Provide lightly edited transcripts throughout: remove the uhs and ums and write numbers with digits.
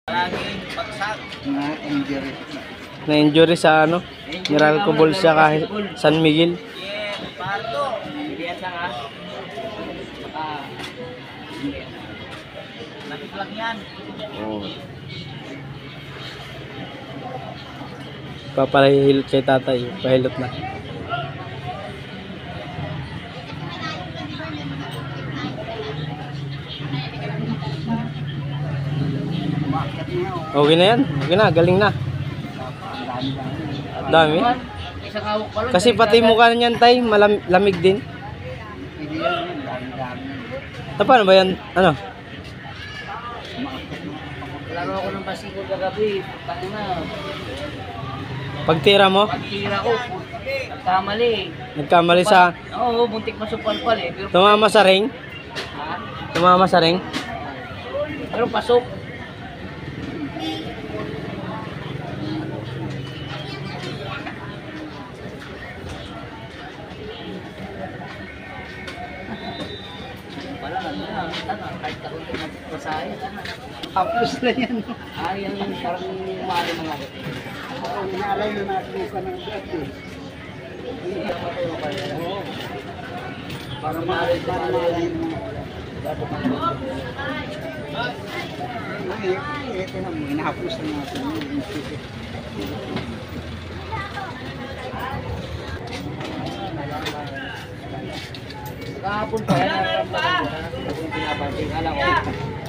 Laging bagsak. Na-injury. Na-injury sa ano? Meralco Bolsa kahit San Miguel. Yes, parto. Bilihan lang ha. Saka, lapit lang yan. Oo. Papahilot kay tatay. Pahilot na. Okay na yan. Okay na. Galing na. Dami. Isang awak pa lang. Kasi pati mukha niyan tay, malamig din. Hindi yan. Dami-dami. Paano ba yan? Ano? Laro ako ng basikol kagabi. Pagkano na. Pagtira mo, Pagtira ko. Nagkamali. nagkamali sa Oo, buntik masupal-pal eh. Pero, tumama sa ring. ha? Tumama sa ring. Pero pasok. Wala na. Kahit ako ito nagpasahe. Haplos na yan. Ay, yung parang umali mga agad. Oo, inaalay na natin isa ng dati. Oo. Para maalay mo. Ito na mo, inahaplos na natin. Kahapon pa yan, nararamdaman ko na. Kung pinabanting, alam ko.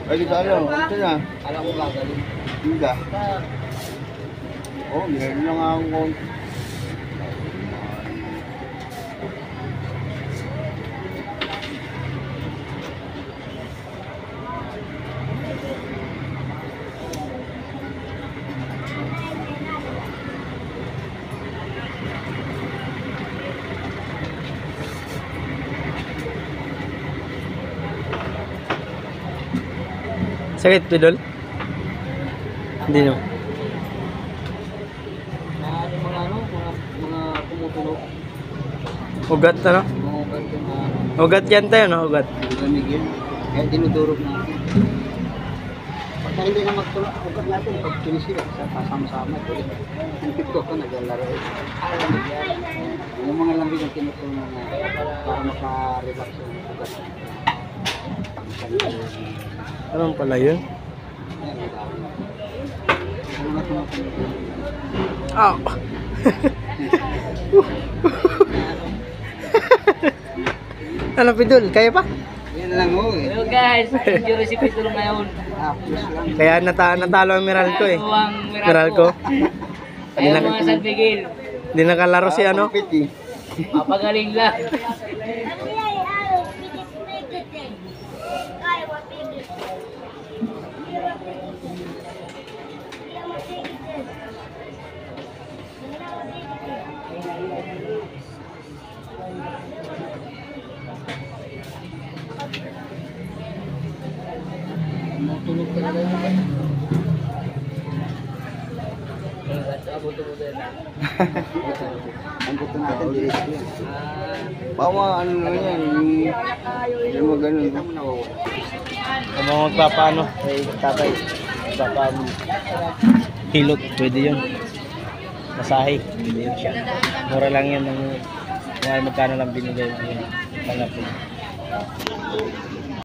Ay, alam, ito na. Alam ko gagaling. Hindi. Oo, meron na nga akong Sakit, Pidol? Hindi no. Yung mga ano, mga tumutunog. Ugat ano? Mga ganito na Ugat yan tayo, no? Ugat. lamig yun. Kaya dinudurog natin. Pagka hindi na magtulog, ugat natin, pag tunisira, kasama-sama. Ang pito ko, naglalaro. lamig yan. Yung mga lamig ang tinutulong na para maka-relax yung ugat. Anong pala yun? Ow! Ano, Pidol? Kaya pa? Yan lang ho eh. Hello guys, injury si Pitolo ngayon. Haplos lang. Kaya natalo ang Meralco eh. Ito ang Meralco. Kaya mga San Miguel, Hindi nakalaro si ano? Piti. papagaling lang. Tulog talaga yun. Ang buto natin, diretso yan. Bawa ano na yan, yung mga ganun. Ano magpapaano kay tatay? Magpapaano? Hilot, pwede yun. Masahe, pwede yun siya. Mura lang yan ng magkano lang binigay mo yun. Malapit.